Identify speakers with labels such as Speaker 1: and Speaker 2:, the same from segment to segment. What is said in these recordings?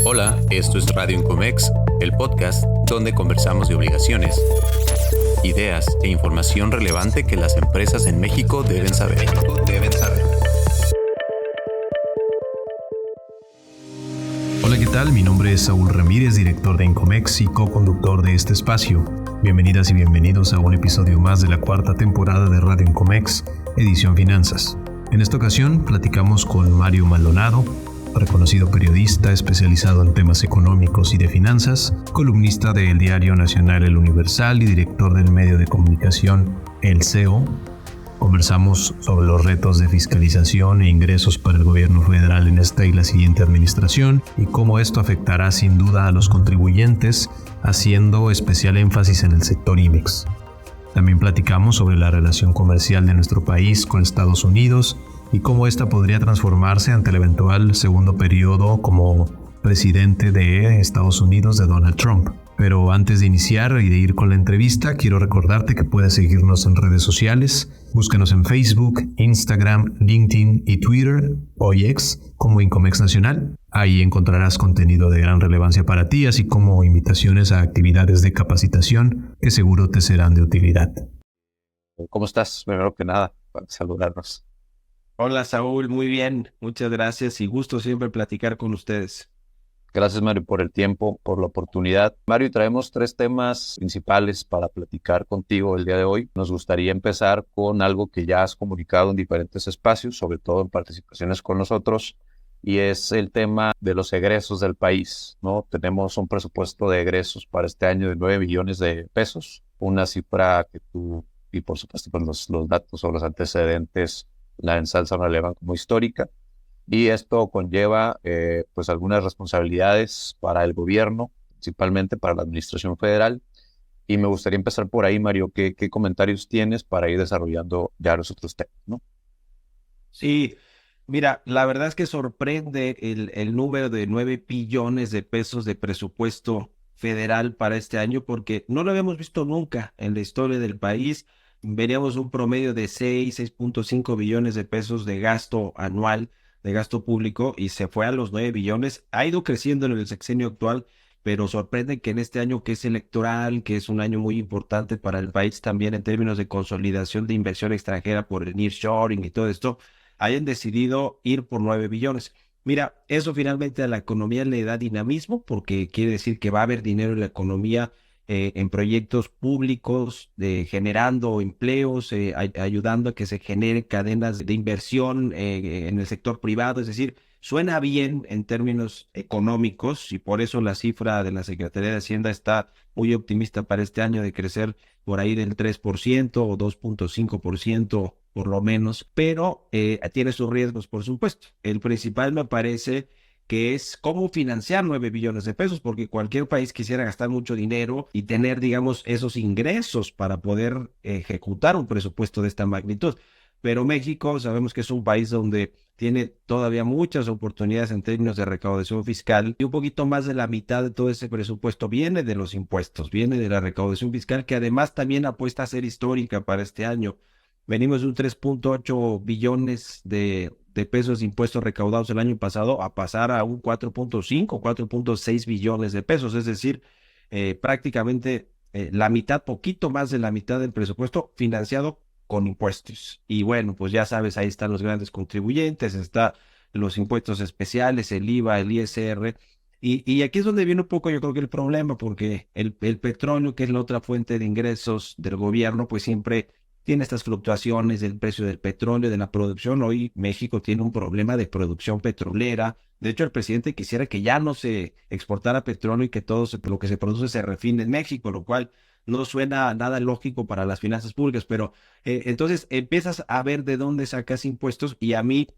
Speaker 1: Hola, esto es Radio Incomex, el podcast donde conversamos de obligaciones, ideas e información relevante que las empresas en México deben saber.
Speaker 2: Hola, ¿qué tal? Mi nombre es Saúl Ramírez, director de Incomex y co-conductor de este espacio. Bienvenidas y bienvenidos a un episodio más de la cuarta temporada de Radio Incomex, edición Finanzas. En esta ocasión platicamos con Mario Maldonado, reconocido periodista especializado en temas económicos y de finanzas, columnista del diario nacional El Universal y director del medio de comunicación El CEO. Conversamos sobre los retos de fiscalización e ingresos para el gobierno federal en esta y la siguiente administración y cómo esto afectará sin duda a los contribuyentes, haciendo especial énfasis en el sector IMEX. También platicamos sobre la relación comercial de nuestro país con Estados Unidos y cómo esta podría transformarse ante el eventual segundo periodo como presidente de Estados Unidos de Donald Trump. Pero antes de iniciar y de ir con la entrevista, quiero recordarte que puedes seguirnos en redes sociales. Búscanos en Facebook, Instagram, LinkedIn y Twitter, hoy X, como Incomex Nacional. Ahí encontrarás contenido de gran relevancia para ti, así como invitaciones a actividades de capacitación que seguro te serán de utilidad.
Speaker 1: ¿Cómo estás? Primero que nada, para saludarnos.
Speaker 3: Hola Saúl, muy bien, muchas gracias y gusto siempre platicar con ustedes.
Speaker 1: Gracias, Mario, por el tiempo, por la oportunidad. Mario, traemos 3 temas principales para platicar contigo el día de hoy. Nos gustaría empezar con algo que ya has comunicado en diferentes espacios, sobre todo en participaciones con nosotros, y es el tema de los egresos del país, ¿no? Tenemos un presupuesto de egresos para este año de 9 billones de pesos, una cifra que tú, y por supuesto pues los datos o los antecedentes la ensalzan o la elevan como histórica. Y esto conlleva pues algunas responsabilidades para el gobierno, principalmente para la administración federal. Y me gustaría empezar por ahí, Mario. ¿Qué comentarios tienes para ir desarrollando ya los otros temas, ¿no?
Speaker 3: Sí, mira, la verdad es que sorprende el número de 9 billones de pesos de presupuesto federal para este año porque no lo habíamos visto nunca en la historia del país. Veríamos un promedio de 6.5 billones de pesos de gasto anual, de gasto público, y se fue a los 9 billones. Ha ido creciendo en el sexenio actual, pero sorprende que en este año que es electoral, que es un año muy importante para el país también en términos de consolidación de inversión extranjera por el nearshoring y todo esto, hayan decidido ir por 9 billones. Mira, eso finalmente a la economía le da dinamismo, porque quiere decir que va a haber dinero en la economía, en proyectos públicos, generando empleos, ayudando a que se generen cadenas de inversión en el sector privado. Es decir, suena bien en términos económicos y por eso la cifra de la Secretaría de Hacienda está muy optimista para este año de crecer por ahí del 3% o 2.5% por lo menos, pero tiene sus riesgos, por supuesto. El principal me parece que es cómo financiar 9 billones de pesos, porque cualquier país quisiera gastar mucho dinero y tener, digamos, esos ingresos para poder ejecutar un presupuesto de esta magnitud. Pero México sabemos que es un país donde tiene todavía muchas oportunidades en términos de recaudación fiscal y un poquito más de la mitad de todo ese presupuesto viene de los impuestos, viene de la recaudación fiscal, que además también apuesta a ser histórica para este año. Venimos de un 3.8 billones de pesos de impuestos recaudados el año pasado a pasar a un 4.5, 4.6 billones de pesos, es decir, prácticamente la mitad, poquito más de la mitad del presupuesto financiado con impuestos. Y bueno, pues ya sabes, ahí están los grandes contribuyentes, está los impuestos especiales, el IVA, el ISR, y aquí es donde viene un poco yo creo que el problema, porque el petróleo, que es la otra fuente de ingresos del gobierno, pues siempre tiene estas fluctuaciones del precio del petróleo, de la producción. Hoy México tiene un problema de producción petrolera. De hecho, el presidente quisiera que ya no se exportara petróleo y que todo lo que se produce se refine en México, lo cual no suena nada lógico para las finanzas públicas. Pero entonces empiezas a ver de dónde sacas impuestos y a mí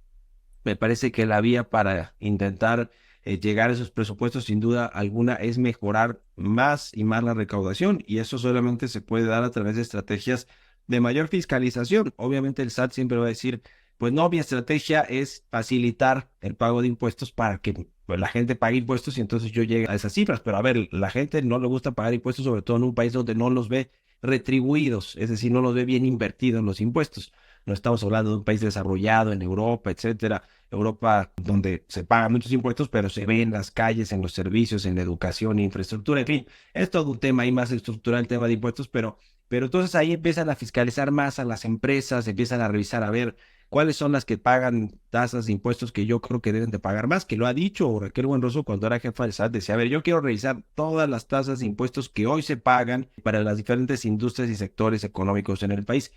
Speaker 3: me parece que la vía para intentar llegar a esos presupuestos, sin duda alguna, es mejorar más y más la recaudación, y eso solamente se puede dar a través de estrategias de mayor fiscalización. Obviamente el SAT siempre va a decir, pues no, mi estrategia es facilitar el pago de impuestos para que pues, la gente pague impuestos y entonces yo llegue a esas cifras. Pero a ver, la gente no le gusta pagar impuestos, sobre todo en un país donde no los ve retribuidos, es decir, no los ve bien invertidos en los impuestos. no estamos hablando de un país desarrollado en Europa, etcétera. Europa donde se pagan muchos impuestos, pero se ve en las calles, en los servicios, en la educación, infraestructura, en fin, es todo un tema ahí más estructural, el tema de impuestos, pero entonces ahí empiezan a fiscalizar más a las empresas, empiezan a revisar a ver cuáles son las que pagan tasas de impuestos que yo creo que deben de pagar más, que lo ha dicho Raquel Buenroslo cuando era jefa del SAT, decía, a ver, yo quiero revisar todas las tasas de impuestos que hoy se pagan para las diferentes industrias y sectores económicos en el país.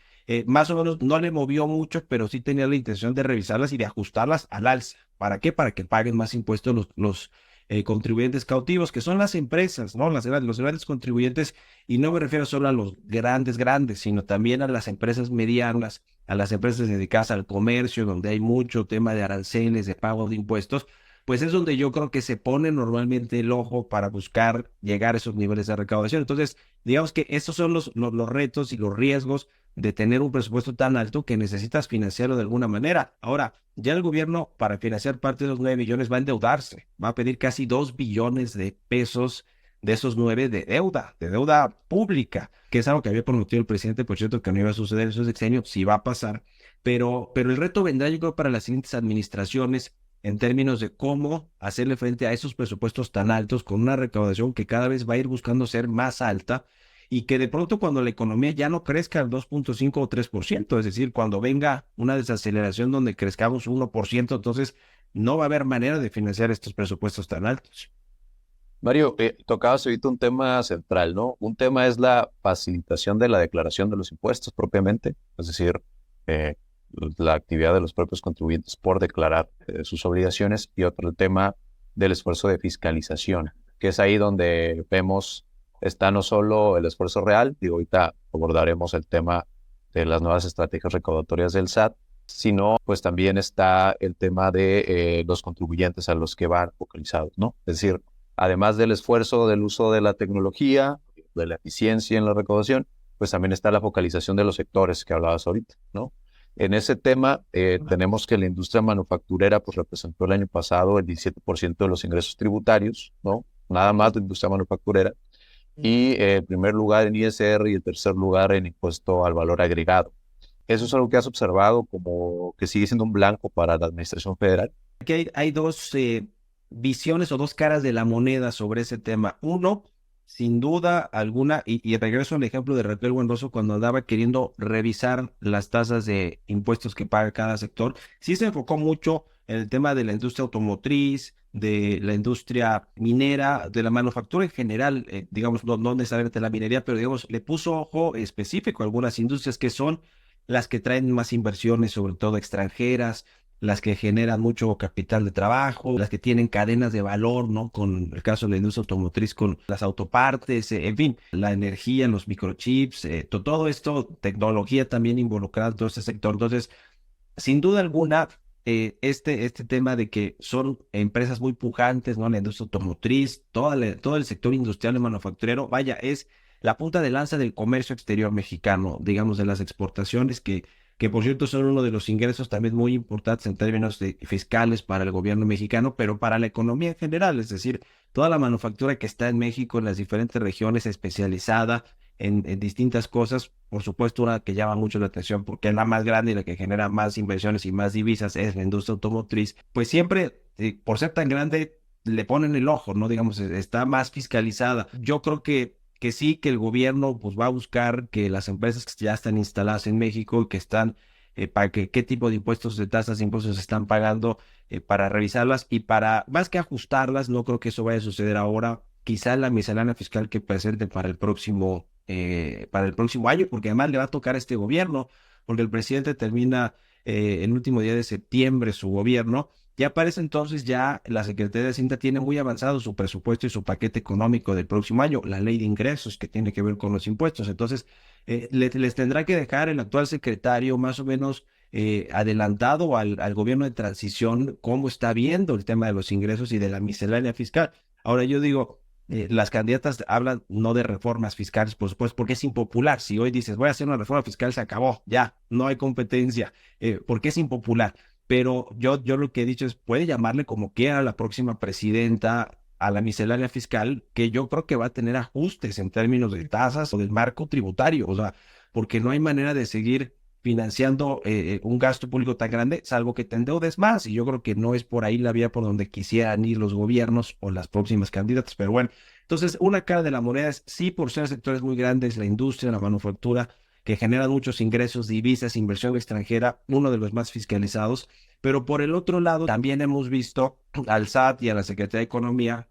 Speaker 3: Más o menos no le movió mucho, pero sí tenía la intención de revisarlas y de ajustarlas al alza. ¿Para qué? Para que paguen más impuestos los contribuyentes cautivos, que son las empresas, ¿no? Los grandes contribuyentes, y no me refiero solo a los grandes, sino también a las empresas medianas, a las empresas dedicadas al comercio, donde hay mucho tema de aranceles, de pago de impuestos, pues es donde yo creo que se pone normalmente el ojo para buscar llegar a esos niveles de recaudación. Entonces, digamos que estos son los retos y los riesgos de tener un presupuesto tan alto que necesitas financiarlo de alguna manera. Ahora, ya el gobierno para financiar parte de los 9 billones va a endeudarse, va a pedir casi 2 billones de pesos de esos 9 de deuda pública, que es algo que había prometido el presidente, por cierto, que no iba a suceder en su sexenio, sí va a pasar, pero el reto vendrá yo creo para las siguientes administraciones en términos de cómo hacerle frente a esos presupuestos tan altos con una recaudación que cada vez va a ir buscando ser más alta y que de pronto cuando la economía ya no crezca al 2.5 o 3%, es decir, cuando venga una desaceleración donde crezcamos 1%, entonces no va a haber manera de financiar estos presupuestos tan altos.
Speaker 1: Mario, tocabas ahorita un tema central, ¿no? Un tema es la facilitación de la declaración de los impuestos propiamente, es decir, eh, la actividad de los propios contribuyentes por declarar sus obligaciones, y otro el tema del esfuerzo de fiscalización, que es ahí donde vemos está no solo el esfuerzo real, digo, ahorita abordaremos el tema de las nuevas estrategias recaudatorias del SAT, sino pues también está el tema de los contribuyentes a los que van focalizados, ¿no? Es decir, además del esfuerzo del uso de la tecnología, de la eficiencia en la recaudación, pues también está la focalización de los sectores que hablabas ahorita, ¿no? En ese tema tenemos que la industria manufacturera pues representó el año pasado el 17% de los ingresos tributarios, ¿no? Nada más de industria manufacturera, y el primer lugar en ISR y el tercer lugar en impuesto al valor agregado. ¿Eso es algo que has observado como que sigue siendo un blanco para la administración federal?
Speaker 3: Aquí hay dos visiones o dos caras de la moneda sobre ese tema. Uno, sin duda alguna, y regreso al ejemplo de Raquel Buenroslo cuando andaba queriendo revisar las tasas de impuestos que paga cada sector, sí se enfocó mucho en el tema de la industria automotriz, de la industria minera, de la manufactura en general, digamos, no necesariamente la minería, pero digamos, le puso ojo específico a algunas industrias que son las que traen más inversiones, sobre todo extranjeras, las que generan mucho capital de trabajo, las que tienen cadenas de valor, ¿no? Con el caso de la industria automotriz, con las autopartes, en fin, la energía, los microchips, todo esto, tecnología también involucrada en todo este sector. Entonces, sin duda alguna, este tema de que son empresas muy pujantes, ¿no? La industria automotriz, todo el sector industrial y manufacturero, vaya, es la punta de lanza del comercio exterior mexicano, digamos, de las exportaciones, que por cierto son uno de los ingresos también muy importantes en términos fiscales para el gobierno mexicano, pero para la economía en general, es decir, toda la manufactura que está en México, en las diferentes regiones, especializada en distintas cosas. Por supuesto, una que llama mucho la atención porque es la más grande y la que genera más inversiones y más divisas es la industria automotriz. Pues siempre, por ser tan grande, le ponen el ojo, ¿no? Digamos, está más fiscalizada. Yo creo que sí, que el gobierno pues va a buscar que las empresas que ya están instaladas en México, que están, para que qué tipo de impuestos, de tasas de impuestos están pagando, para revisarlas y para, más que ajustarlas, no creo que eso vaya a suceder ahora, quizá la miscelánea fiscal que presente para el próximo año, porque además le va a tocar a este gobierno, porque el presidente termina el último día de septiembre su gobierno. Ya para ese entonces ya la Secretaría de Hacienda tiene muy avanzado su presupuesto y su paquete económico del próximo año, la ley de ingresos que tiene que ver con los impuestos. Entonces, les tendrá que dejar el actual secretario más o menos adelantado al gobierno de transición cómo está viendo el tema de los ingresos y de la miscelánea fiscal. Ahora yo digo, las candidatas hablan no de reformas fiscales, por supuesto, porque es impopular. Si hoy dices, voy a hacer una reforma fiscal, se acabó, ya, no hay competencia, porque es impopular. Pero yo lo que he dicho es, puede llamarle como quiera la próxima presidenta a la miscelánea fiscal, que yo creo que va a tener ajustes en términos de tasas o del marco tributario, o sea, porque no hay manera de seguir financiando un gasto público tan grande, salvo que te endeudes más. Y yo creo que no es por ahí la vía por donde quisieran ir los gobiernos o las próximas candidatas. Pero bueno, entonces una cara de la moneda es sí, por ser sectores muy grandes, la industria, la manufactura, que generan muchos ingresos, divisas, inversión extranjera, uno de los más fiscalizados. Pero por el otro lado, también hemos visto al SAT y a la Secretaría de Economía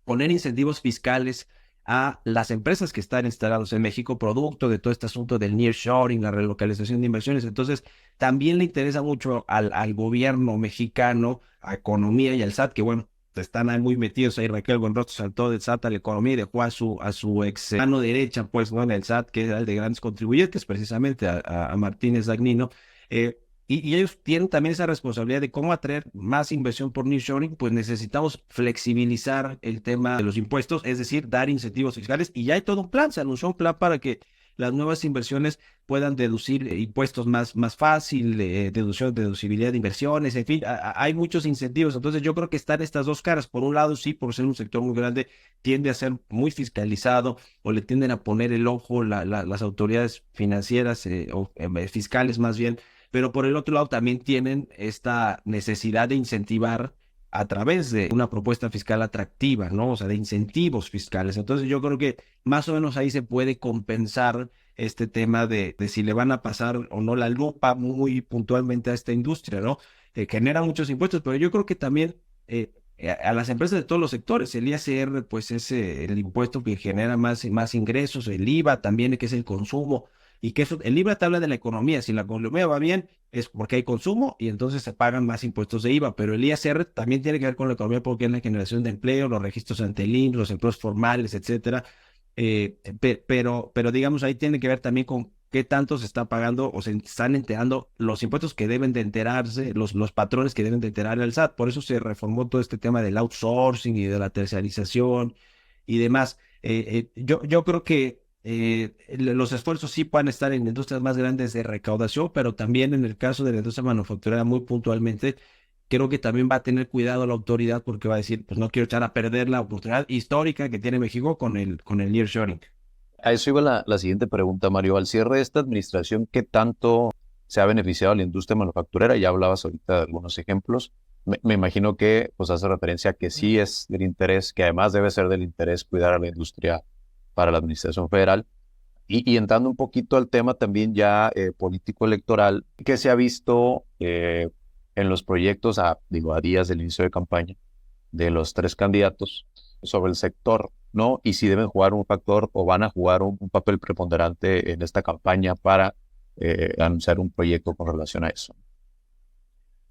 Speaker 3: poner incentivos fiscales a las empresas que están instaladas en México, producto de todo este asunto del nearshoring, la relocalización de inversiones. Entonces, también le interesa mucho al gobierno mexicano, a Economía y al SAT, que bueno, están ahí muy metidos ahí. Raquel Buenrostro saltó del SAT a la Economía y dejó a su ex mano derecha, pues, ¿no? En el SAT, que era el de grandes contribuyentes, precisamente a Martínez Dagnino. Y ellos tienen también esa responsabilidad de cómo atraer más inversión por nearshoring. Pues necesitamos flexibilizar el tema de los impuestos, es decir, dar incentivos fiscales. Y ya hay todo un plan, se anunció un plan para que las nuevas inversiones puedan deducir impuestos más fácil, deducibilidad de inversiones, en fin, hay muchos incentivos. Entonces yo creo que están estas dos caras. Por un lado, sí, por ser un sector muy grande, tiende a ser muy fiscalizado o le tienden a poner el ojo las autoridades financieras o fiscales más bien, pero por el otro lado también tienen esta necesidad de incentivar a través de una propuesta fiscal atractiva, ¿no? O sea, de incentivos fiscales. Entonces yo creo que más o menos ahí se puede compensar este tema de si le van a pasar o no la lupa muy puntualmente a esta industria, ¿no? Genera muchos impuestos, pero yo creo que también a las empresas de todos los sectores, el ISR, pues es el impuesto que genera más ingresos, el IVA también, que es el consumo. Y que eso, el IVA te habla de la economía. Si la economía va bien, es porque hay consumo y entonces se pagan más impuestos de IVA. Pero el ISR también tiene que ver con la economía porque es la generación de empleo, los registros ante el INSS, los empleos formales, etcétera. Pero digamos, ahí tiene que ver también con qué tanto se está pagando o se están enterando los impuestos que deben de enterarse, los patrones que deben de enterar al SAT. Por eso se reformó todo este tema del outsourcing y de la terciarización y demás. Yo creo que los esfuerzos sí pueden estar en industrias más grandes de recaudación, pero también en el caso de la industria manufacturera muy puntualmente, creo que también va a tener cuidado la autoridad porque va a decir, pues no quiero echar a perder la oportunidad histórica que tiene México con el nearshoring.
Speaker 1: A eso iba la siguiente pregunta, Mario. Al cierre de esta administración, ¿qué tanto se ha beneficiado a la industria manufacturera? Ya hablabas ahorita de algunos ejemplos. Me imagino que pues hace referencia a que sí es del interés, que además debe ser del interés cuidar a la industria para la administración federal. Y entrando un poquito al tema también ya político-electoral, ¿qué se ha visto en los proyectos, a días del inicio de campaña, de los tres candidatos sobre el sector, ¿no? Y si deben jugar un factor o van a jugar un papel preponderante en esta campaña para anunciar un proyecto con relación a eso?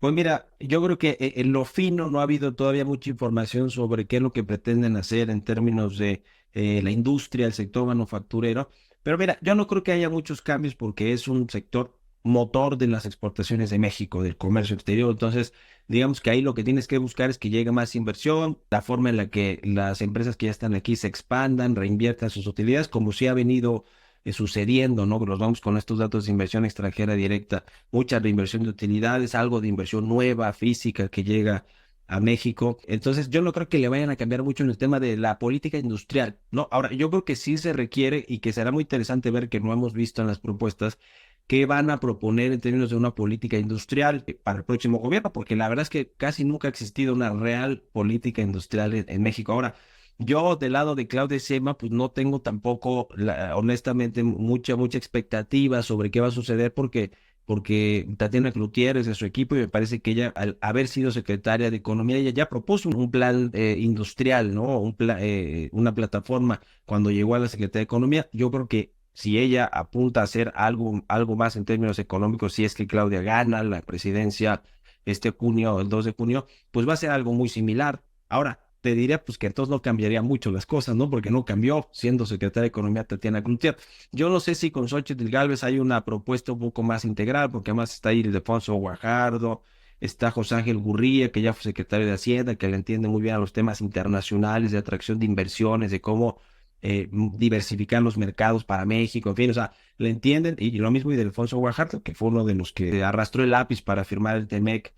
Speaker 3: Pues mira, yo creo que en lo fino no ha habido todavía mucha información sobre qué es lo que pretenden hacer en términos de la industria, el sector manufacturero. Pero mira, yo no creo que haya muchos cambios porque es un sector motor de las exportaciones de México, del comercio exterior. Entonces, digamos que ahí lo que tienes que buscar es que llegue más inversión, la forma en la que las empresas que ya están aquí se expandan, reinviertan sus utilidades, como sí ha venido sucediendo, ¿no? Los vamos con estos datos de inversión extranjera directa, mucha reinversión de utilidades, algo de inversión nueva, física, que llega a México. Entonces, yo no creo que le vayan a cambiar mucho en el tema de la política industrial, ¿no? Ahora, yo creo que sí se requiere y que será muy interesante ver que no hemos visto en las propuestas qué van a proponer en términos de una política industrial para el próximo gobierno, porque la verdad es que casi nunca ha existido una real política industrial en México. Ahora, yo del lado de Claudia Sheinbaum, pues no tengo tampoco, honestamente, mucha expectativa sobre qué va a suceder porque Tatiana Cloutier es de su equipo y me parece que ella, al haber sido secretaria de Economía, ella ya propuso un plan industrial, ¿no? Una plataforma cuando llegó a la Secretaría de Economía. Yo creo que si ella apunta a hacer algo más en términos económicos, si es que Claudia gana la presidencia este junio, el 2 de junio, pues va a ser algo muy similar. Ahora, te diría pues que entonces no cambiaría mucho las cosas, ¿no? Porque no cambió siendo secretaria de Economía Tatiana Cloutier. Yo no sé si con Xóchitl Gálvez hay una propuesta un poco más integral, porque además está ahí Ildefonso Guajardo, está José Ángel Gurría, que ya fue secretario de Hacienda, que le entiende muy bien a los temas internacionales, de atracción de inversiones, de cómo diversificar los mercados para México, en fin, o sea, le entienden, y lo mismo y de Ildefonso Guajardo, que fue uno de los que arrastró el lápiz para firmar el TEMEC,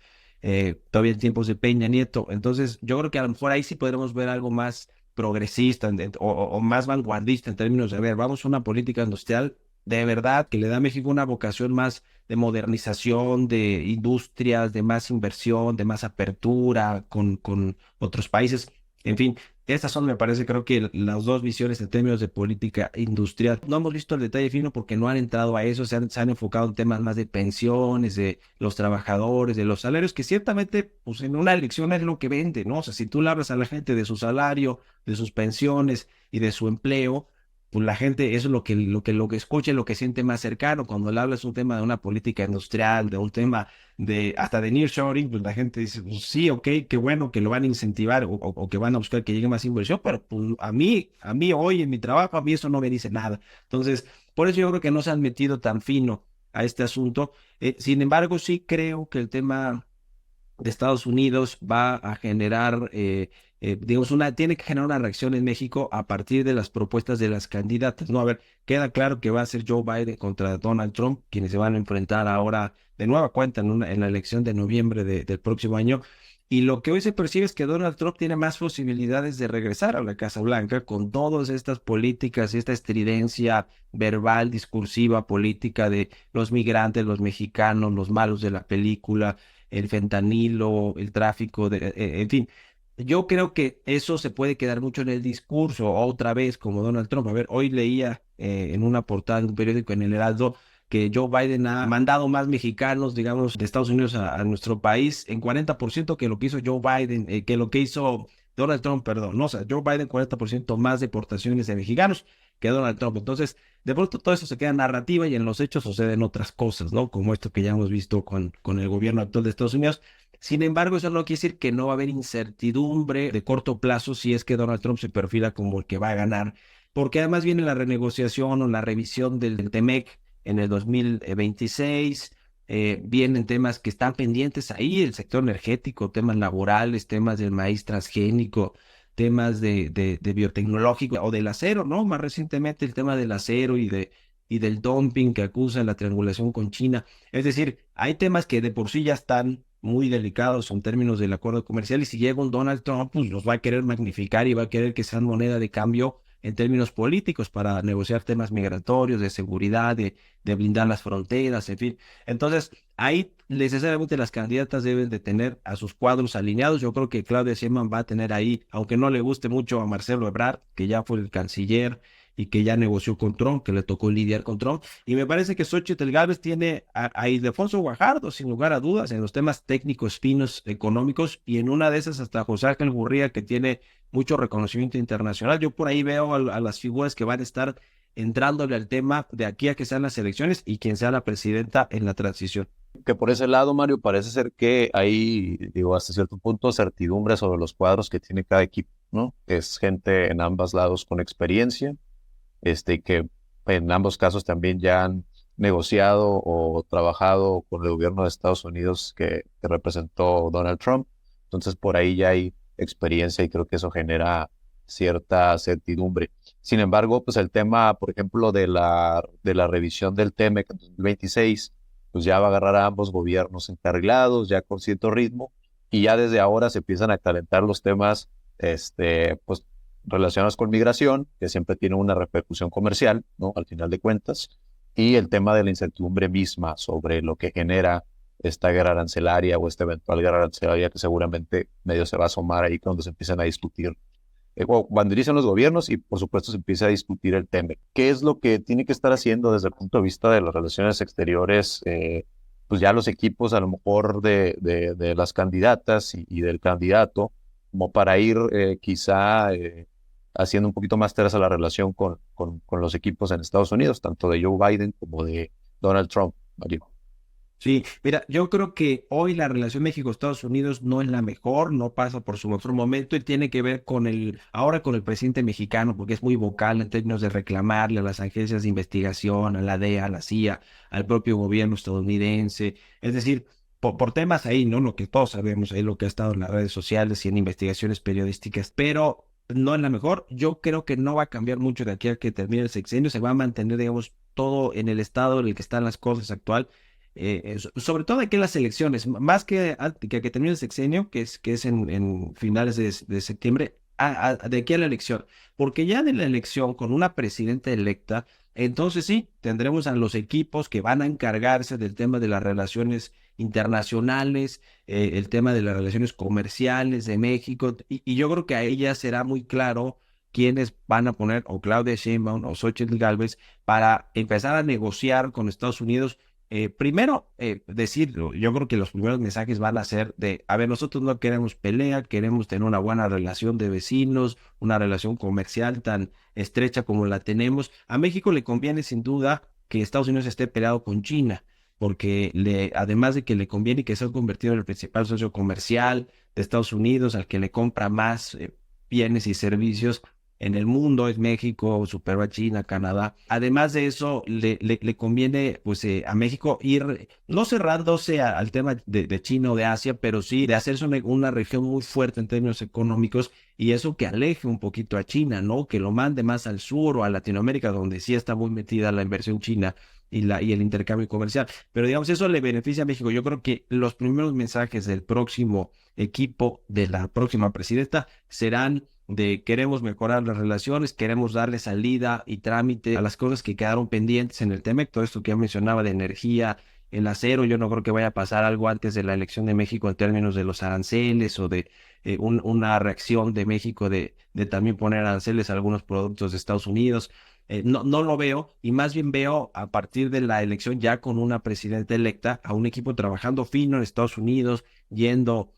Speaker 3: todavía en tiempos de Peña Nieto. Entonces, yo creo que a lo mejor ahí sí podremos ver algo más progresista o más vanguardista en términos de, a ver, vamos a una política industrial de verdad, que le da a México una vocación más de modernización, de industrias, de más inversión, de más apertura con otros países. En fin, estas son, me parece, creo que las dos visiones en términos de política industrial. No hemos visto el detalle fino porque no han entrado a eso, se han enfocado en temas más de pensiones, de los trabajadores, de los salarios, que ciertamente, pues en una elección es lo que vende, ¿no? O sea, si tú le hablas a la gente de su salario, de sus pensiones y de su empleo, pues la gente, eso es lo que escucha, lo que siente más cercano. Cuando le hablas un tema de una política industrial, de un tema hasta de nearshoring, pues la gente dice, pues sí, ok, qué bueno que lo van a incentivar o que van a buscar que llegue más inversión, pero pues a mí hoy en mi trabajo, a mí eso no me dice nada. Entonces, por eso yo creo que no se han metido tan fino a este asunto. Sin embargo, sí creo que el tema de Estados Unidos va a generar, digamos, tiene que generar una reacción en México a partir de las propuestas de las candidatas, ¿no? A ver, queda claro que va a ser Joe Biden contra Donald Trump, quienes se van a enfrentar ahora de nueva cuenta en la elección de noviembre del próximo año. Y lo que hoy se percibe es que Donald Trump tiene más posibilidades de regresar a la Casa Blanca con todas estas políticas y esta estridencia verbal, discursiva, política de los migrantes, los mexicanos, los malos de la película, el fentanilo, el tráfico, en fin. Yo creo que eso se puede quedar mucho en el discurso, otra vez como Donald Trump. A ver, hoy leía en una portada de un periódico en el Heraldo que Joe Biden ha mandado más mexicanos, digamos, de Estados Unidos a nuestro país en 40% que lo que hizo Joe Biden, que lo que hizo Donald Trump, perdón, no, o sea, Joe Biden 40% más deportaciones de mexicanos que Donald Trump. Entonces, de pronto todo eso se queda narrativa y en los hechos suceden otras cosas, ¿no? Como esto que ya hemos visto con el gobierno actual de Estados Unidos. Sin embargo, eso no quiere decir que no va a haber incertidumbre de corto plazo si es que Donald Trump se perfila como el que va a ganar, porque además viene la renegociación o la revisión del TEMEC en el 2026, vienen temas que están pendientes ahí, el sector energético, temas laborales, temas del maíz transgénico, temas de biotecnológico o del acero, ¿no? Más recientemente el tema del acero y del dumping que acusa la triangulación con China. Es decir, hay temas que de por sí ya están muy delicados en términos del acuerdo comercial y si llega un Donald Trump, pues los va a querer magnificar y va a querer que sean moneda de cambio en términos políticos para negociar temas migratorios, de seguridad, de blindar las fronteras, en fin. Entonces, ahí necesariamente las candidatas deben de tener a sus cuadros alineados. Yo creo que Claudia Sheinbaum va a tener ahí, aunque no le guste mucho a Marcelo Ebrard, que ya fue el canciller y que ya negoció con Trump, que le tocó lidiar con Trump. Y me parece que Xóchitl Gálvez tiene a Ildefonso Guajardo, sin lugar a dudas, en los temas técnicos, finos, económicos, y en una de esas hasta José Ángel Gurría, que tiene mucho reconocimiento internacional. Yo por ahí veo a las figuras que van a estar entrándole al tema de aquí a que sean las elecciones y quien sea la presidenta en la transición.
Speaker 1: Que por ese lado, Mario, parece ser que hay, digo, hasta cierto punto certidumbre sobre los cuadros que tiene cada equipo, ¿no? Es gente en ambos lados con experiencia, que en ambos casos también ya han negociado o trabajado con el gobierno de Estados Unidos que representó Donald Trump. Entonces, por ahí ya hay experiencia y creo que eso genera cierta certidumbre. Sin embargo, pues el tema, por ejemplo, de la revisión del TEMEC en 2026, pues ya va a agarrar a ambos gobiernos encarrilados, ya con cierto ritmo, y ya desde ahora se empiezan a calentar los temas, pues relacionados con migración, que siempre tiene una repercusión comercial, ¿no? Al final de cuentas, y el tema de la incertidumbre misma sobre lo que genera esta guerra arancelaria o esta eventual guerra arancelaria que seguramente medio se va a asomar ahí cuando se empiezan a discutir, cuando inician los gobiernos y por supuesto se empieza a discutir el tema. ¿Qué es lo que tiene que estar haciendo desde el punto de vista de las relaciones exteriores? Pues ya los equipos a lo mejor de las candidatas y del candidato, como para ir quizá haciendo un poquito más tersa la relación con los equipos en Estados Unidos, tanto de Joe Biden como de Donald Trump, Mario.
Speaker 3: Sí, mira, yo creo que hoy la relación México-Estados Unidos no es la mejor, no pasa por su mejor momento y tiene que ver ahora con el presidente mexicano, porque es muy vocal en términos de reclamarle a las agencias de investigación, a la DEA, a la CIA, al propio gobierno estadounidense, es decir, por temas ahí, ¿no? Lo que todos sabemos, ahí lo que ha estado en las redes sociales y en investigaciones periodísticas, pero no es la mejor. Yo creo que no va a cambiar mucho de aquí a que termine el sexenio, se va a mantener, digamos, todo en el estado en el que están las cosas actual. Sobre todo aquí en las elecciones, más que termine el sexenio, que es en finales de septiembre, de aquí a la elección, porque ya de la elección con una presidenta electa, Entonces sí, tendremos a los equipos que van a encargarse del tema de las relaciones internacionales, el tema de las relaciones comerciales de México, y yo creo que ahí ya será muy claro quiénes van a poner o Claudia Sheinbaum o Xóchitl Gálvez para empezar a negociar con Estados Unidos. Primero, decirlo, yo creo que los primeros mensajes van a ser de, a ver, nosotros no queremos pelea, queremos tener una buena relación de vecinos, una relación comercial tan estrecha como la tenemos. A México le conviene sin duda que Estados Unidos esté peleado con China, porque además de que le conviene que se ha convertido en el principal socio comercial de Estados Unidos, al que le compra más bienes y servicios en el mundo, es México, superó a China, Canadá. Además de eso, le conviene pues a México ir, no cerrándose al tema de China o de Asia, pero sí de hacerse una región muy fuerte en términos económicos, y eso que aleje un poquito a China, ¿no? Que lo mande más al sur o a Latinoamérica, donde sí está muy metida la inversión china y el intercambio comercial. Pero digamos, eso le beneficia a México. Yo creo que los primeros mensajes del próximo equipo de la próxima presidenta serán de queremos mejorar las relaciones, queremos darle salida y trámite a las cosas que quedaron pendientes en el TEMEC, todo esto que ya mencionaba de energía, el acero. Yo no creo que vaya a pasar algo antes de la elección de México en términos de los aranceles o de una reacción de México de también poner aranceles a algunos productos de Estados Unidos. No lo veo, y más bien veo a partir de la elección ya con una presidenta electa, a un equipo trabajando fino en Estados Unidos, yendo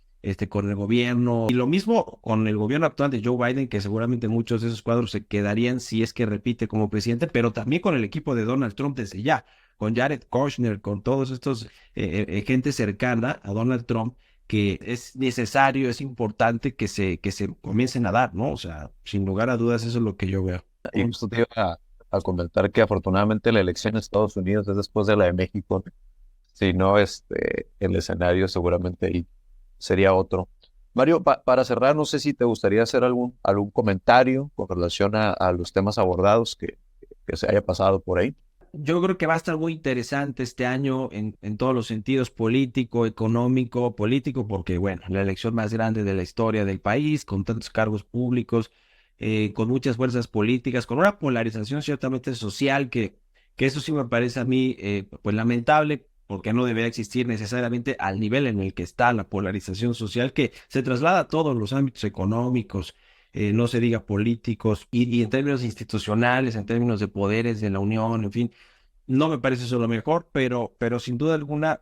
Speaker 3: con el gobierno, y lo mismo con el gobierno actual de Joe Biden, que seguramente muchos de esos cuadros se quedarían si es que repite como presidente, pero también con el equipo de Donald Trump desde ya, con Jared Kushner, con todos estos gente cercana a Donald Trump, que es necesario, es importante que se comiencen a dar, ¿no? O sea, sin lugar a dudas, eso es lo que yo veo.
Speaker 1: Y justo te iba a comentar que afortunadamente la elección en Estados Unidos es después de la de México. Si no, el escenario seguramente ahí sería otro. Mario, para cerrar, no sé si te gustaría hacer algún comentario con relación a los temas abordados que se haya pasado por ahí.
Speaker 3: Yo creo que va a estar muy interesante este año en todos los sentidos, político, económico, político, porque bueno, la elección más grande de la historia del país, con tantos cargos públicos, con muchas fuerzas políticas, con una polarización ciertamente social, que eso sí me parece a mí pues lamentable, porque no debería existir necesariamente al nivel en el que está la polarización social, que se traslada a todos los ámbitos económicos, no se diga políticos, y en términos institucionales, en términos de poderes de la Unión, en fin. No me parece eso lo mejor, pero sin duda alguna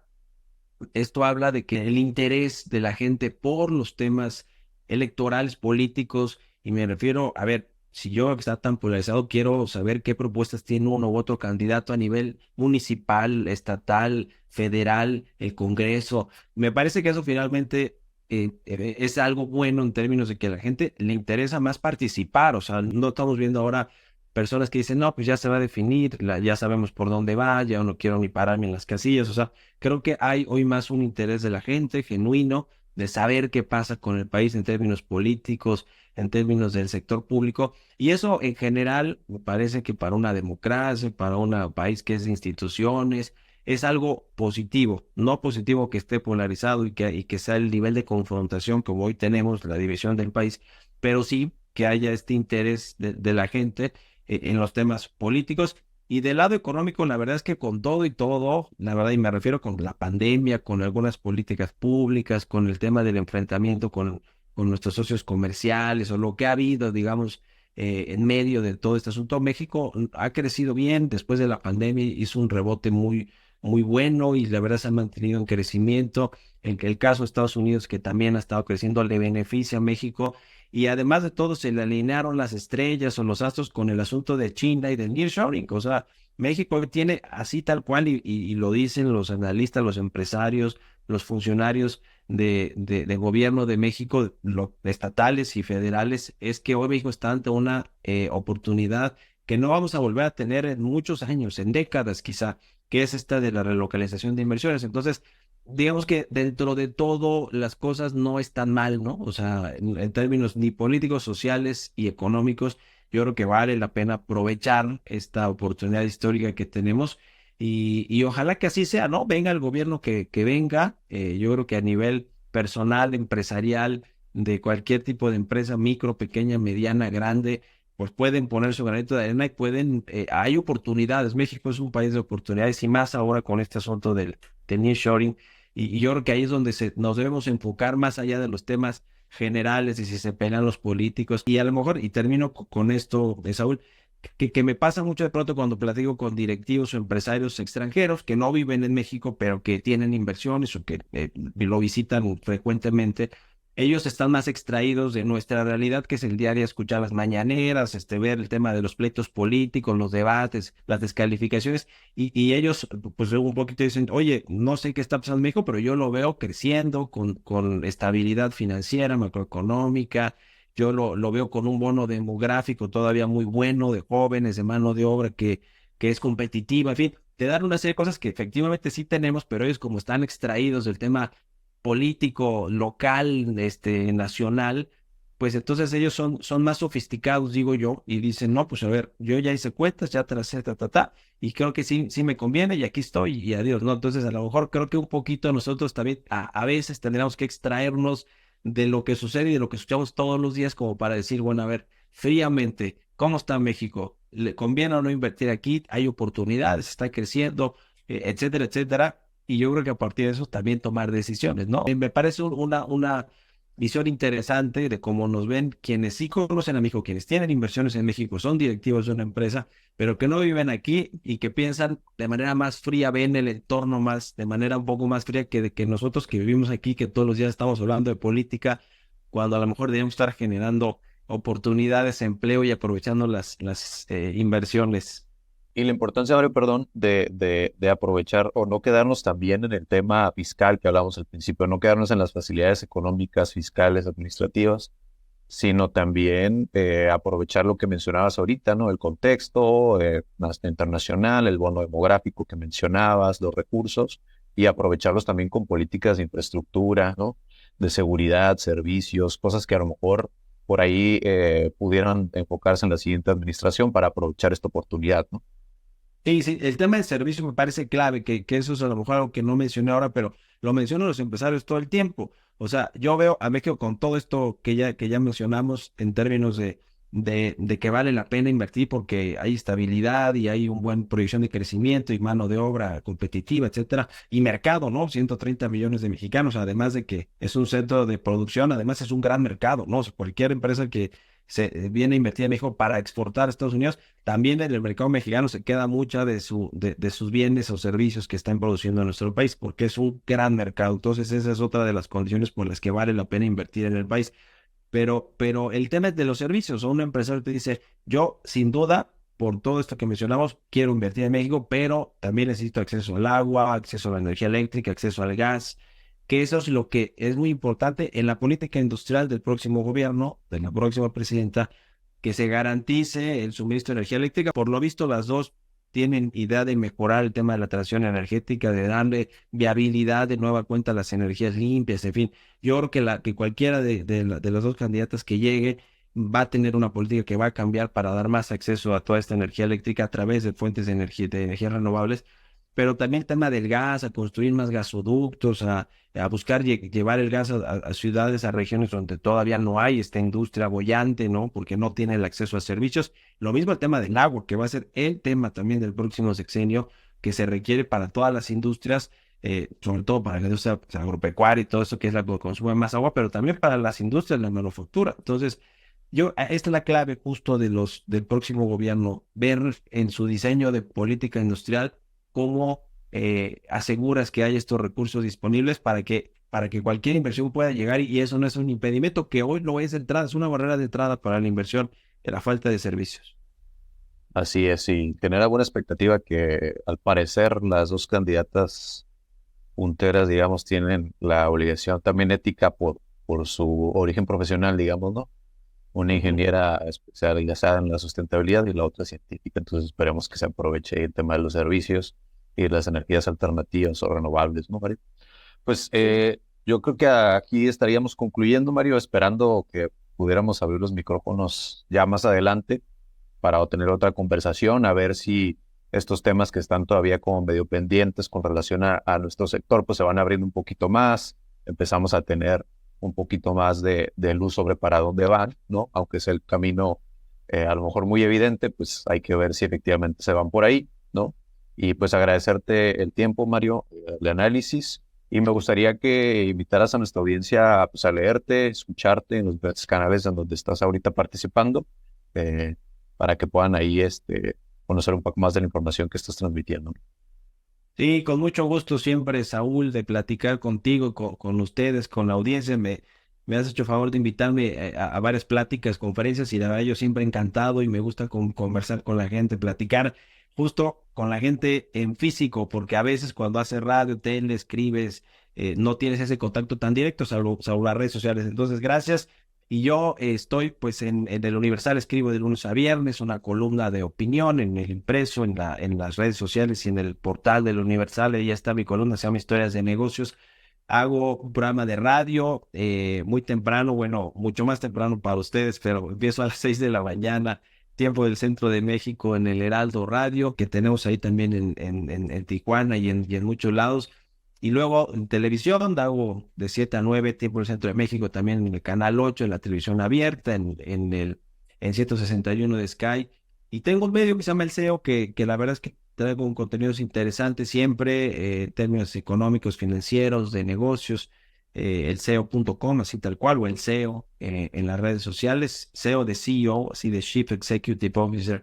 Speaker 3: esto habla de que el interés de la gente por los temas electorales, políticos, y me refiero, a ver, si yo que está tan polarizado, quiero saber qué propuestas tiene uno u otro candidato a nivel municipal, estatal, federal, el Congreso. Me parece que eso finalmente es algo bueno en términos de que a la gente le interesa más participar. O sea, no estamos viendo ahora personas que dicen, no, pues ya se va a definir, ya sabemos por dónde va, ya no quiero ni pararme en las casillas. O sea, creo que hay hoy más un interés de la gente genuino de saber qué pasa con el país en términos políticos, en términos del sector público. Y eso en general me parece que para una democracia, para un país que es de instituciones, es algo positivo. No positivo que esté polarizado y que sea el nivel de confrontación como hoy tenemos, la división del país, pero sí que haya este interés de la gente en los temas políticos. Y del lado económico, la verdad es que con todo y todo, la verdad, y me refiero con la pandemia, con algunas políticas públicas, con el tema del enfrentamiento con nuestros socios comerciales o lo que ha habido, digamos, en medio de todo este asunto, México ha crecido bien después de la pandemia, hizo un rebote muy bueno, y la verdad se ha mantenido en crecimiento. En el caso de Estados Unidos, que también ha estado creciendo, le beneficia a México. Y además de todo, se le alinearon las estrellas o los astros con el asunto de China y del nearshoring. O sea, México tiene así tal cual, y lo dicen los analistas, los empresarios, los funcionarios de gobierno de México, estatales y federales, es que hoy México está ante una oportunidad que no vamos a volver a tener en muchos años, en décadas quizá, que es esta de la relocalización de inversiones. Entonces, digamos que dentro de todo las cosas no están mal, ¿no? O sea, en términos ni políticos, sociales y económicos, yo creo que vale la pena aprovechar esta oportunidad histórica que tenemos, y ojalá que así sea, ¿no? Venga el gobierno que venga, yo creo que a nivel personal, empresarial, de cualquier tipo de empresa, micro, pequeña, mediana, grande, pues pueden poner su granito de arena y pueden, hay oportunidades. México es un país de oportunidades y más ahora con este asunto del nearshoring. Y yo creo que ahí es donde nos debemos enfocar más allá de los temas generales y si se pelean los políticos. Y a lo mejor, y termino con esto, Saúl, que me pasa mucho de pronto cuando platico con directivos o empresarios extranjeros que no viven en México, pero que tienen inversiones o que lo visitan frecuentemente. Ellos están más extraídos de nuestra realidad, que es el diario escuchar las mañaneras, ver el tema de los pleitos políticos, los debates, las descalificaciones, y ellos, pues un poquito dicen, oye, no sé qué está pasando en México, pero yo lo veo creciendo con estabilidad financiera, macroeconómica. Yo lo veo con un bono demográfico todavía muy bueno, de jóvenes, de mano de obra que es competitiva, en fin, te dan una serie de cosas que efectivamente sí tenemos, pero ellos como están extraídos del tema político local, nacional, pues entonces ellos son más sofisticados, digo yo, y dicen, no, pues a ver, yo ya hice cuentas, ya tracé, y creo que sí me conviene, y aquí estoy, y adiós, ¿no? Entonces a lo mejor creo que un poquito nosotros también a veces tendríamos que extraernos de lo que sucede y de lo que escuchamos todos los días como para decir, bueno, a ver, fríamente, ¿cómo está México? ¿Le conviene o no invertir aquí? ¿Hay oportunidades? ¿Está creciendo? Etcétera, etcétera. Y yo creo que a partir de eso también tomar decisiones, ¿no? Me parece una visión interesante de cómo nos ven quienes sí conocen a México, quienes tienen inversiones en México, son directivos de una empresa, pero que no viven aquí y que piensan de manera más fría, ven el entorno de manera un poco más fría que de que nosotros que vivimos aquí, que todos los días estamos hablando de política, cuando a lo mejor debemos estar generando oportunidades de empleo y aprovechando las inversiones.
Speaker 1: Y la importancia, Mario, perdón, de aprovechar o no quedarnos también en el tema fiscal que hablamos al principio, no quedarnos en las facilidades económicas, fiscales, administrativas, sino también aprovechar lo que mencionabas ahorita, ¿no? El contexto más internacional, el bono demográfico que mencionabas, los recursos, y aprovecharlos también con políticas de infraestructura, ¿no? De seguridad, servicios, cosas que a lo mejor por ahí pudieran enfocarse en la siguiente administración para aprovechar esta oportunidad, ¿no?
Speaker 3: Sí, sí, el tema del servicio me parece clave, que eso es a lo mejor algo que no mencioné ahora, pero lo mencionan los empresarios todo el tiempo. O sea, yo veo a México con todo esto que ya mencionamos en términos de que vale la pena invertir porque hay estabilidad y hay una buena proyección de crecimiento y mano de obra competitiva, etcétera, y mercado, ¿no? 130 millones de mexicanos, además de que es un centro de producción, además es un gran mercado, ¿no? O sea, cualquier empresa que se viene a invertir en México para exportar a Estados Unidos, también en el mercado mexicano se queda mucha de sus bienes o servicios que están produciendo en nuestro país, porque es un gran mercado. Entonces, esa es otra de las condiciones por las que vale la pena invertir en el país. Pero el tema es de los servicios. O un empresario te dice, yo sin duda, por todo esto que mencionamos, quiero invertir en México, pero también necesito acceso al agua, acceso a la energía eléctrica, acceso al gas, que eso es lo que es muy importante en la política industrial del próximo gobierno, de la próxima presidenta, que se garantice el suministro de energía eléctrica. Por lo visto, las dos tienen idea de mejorar el tema de la transición energética, de darle viabilidad de nueva cuenta a las energías limpias, en fin. Yo creo que cualquiera de las dos candidatas que llegue va a tener una política que va a cambiar para dar más acceso a toda esta energía eléctrica a través de fuentes de energías renovables, pero también el tema del gas, a construir más gasoductos, a buscar llevar el gas a ciudades, a regiones donde todavía no hay esta industria boyante, ¿no? Porque no tiene el acceso a servicios. Lo mismo el tema del agua, que va a ser el tema también del próximo sexenio, que se requiere para todas las industrias, sobre todo para la industria agropecuaria y todo eso, que es la que consume más agua, pero también para las industrias de la manufactura. Entonces, esta es la clave justo del próximo gobierno, ver en su diseño de política industrial cómo aseguras que hay estos recursos disponibles para que cualquier inversión pueda llegar y eso no es un impedimento que hoy no es de entrada, es una barrera de entrada para la inversión, la falta de servicios.
Speaker 1: Así es, y tener alguna expectativa que al parecer las dos candidatas punteras, digamos, tienen la obligación también ética por su origen profesional, digamos, ¿no? Una ingeniera especializada en la sustentabilidad y la otra científica, entonces esperemos que se aproveche el tema de los servicios y las energías alternativas o renovables, ¿no, Mario? Pues yo creo que aquí estaríamos concluyendo, Mario, esperando que pudiéramos abrir los micrófonos ya más adelante para tener otra conversación, a ver si estos temas que están todavía como medio pendientes con relación a nuestro sector, pues se van abriendo un poquito más, empezamos a tener un poquito más de luz sobre para dónde van, ¿no? Aunque es el camino a lo mejor muy evidente, pues hay que ver si efectivamente se van por ahí, ¿no? Y pues agradecerte el tiempo, Mario, el análisis, y me gustaría que invitaras a nuestra audiencia pues, a leerte, escucharte en los diferentes canales en donde estás ahorita participando, para que puedan ahí conocer un poco más de la información que estás transmitiendo.
Speaker 3: Sí, con mucho gusto siempre, Saúl, de platicar contigo, con ustedes, con la audiencia. Me has hecho favor de invitarme a varias pláticas, conferencias, y la verdad yo siempre encantado y me gusta conversar con la gente, platicar justo con la gente en físico, porque a veces cuando haces radio, tele, escribes, no tienes ese contacto tan directo, salvo las redes sociales. Entonces, gracias. Y yo estoy pues en el Universal, escribo de lunes a viernes una columna de opinión en el impreso, en las redes sociales y en el portal del Universal. Ahí está mi columna, se llama Historias de Negocios. Hago un programa de radio muy temprano, bueno, mucho más temprano para ustedes, pero empiezo a las 6 de la mañana, tiempo del centro de México, en el Heraldo Radio, que tenemos ahí también en Tijuana y en muchos lados. Y luego en televisión, hago de 7 a 9, tiempo del centro de México, también en el Canal 8, en la televisión abierta, en 161 de Sky. Y tengo un medio que se llama El SEO, que la verdad es que traigo contenidos interesantes siempre, términos económicos, financieros, de negocios, el SEO.com, así tal cual, o el SEO en las redes sociales, SEO de CEO, así de Chief Executive Officer.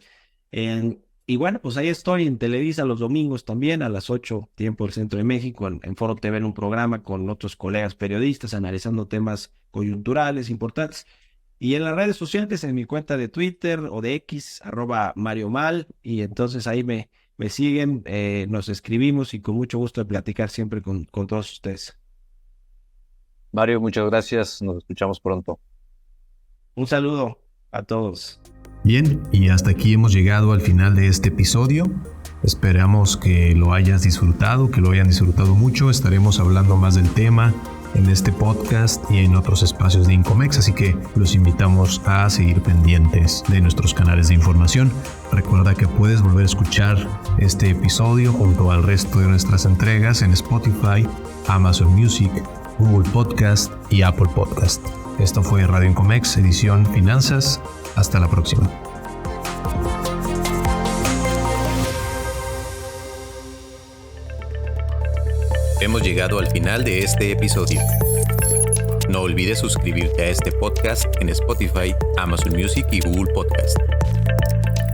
Speaker 3: Y bueno, pues ahí estoy en Televisa los domingos también a las 8, tiempo del centro de México, en Foro TV, en un programa con otros colegas periodistas analizando temas coyunturales importantes. Y en las redes sociales, en mi cuenta de Twitter o de X, @MarioMal, y entonces ahí me siguen, nos escribimos y con mucho gusto de platicar siempre con todos ustedes.
Speaker 1: Mario, muchas gracias, nos escuchamos pronto.
Speaker 3: Un saludo a todos.
Speaker 2: Bien, y hasta aquí hemos llegado al final de este episodio. Esperamos que lo hayas disfrutado, que lo hayan disfrutado mucho. Estaremos hablando más del tema en este podcast y en otros espacios de Incomex, así que los invitamos a seguir pendientes de nuestros canales de información. Recuerda que puedes volver a escuchar este episodio junto al resto de nuestras entregas en Spotify, Amazon Music, Google Podcast y Apple Podcast. Esto fue Radio Incomex, edición Finanzas. Hasta la próxima.
Speaker 4: Hemos llegado al final de este episodio. No olvides suscribirte a este podcast en Spotify, Amazon Music y Google Podcast.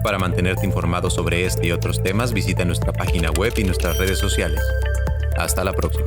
Speaker 4: Para mantenerte informado sobre este y otros temas, visita nuestra página web y nuestras redes sociales. Hasta la próxima.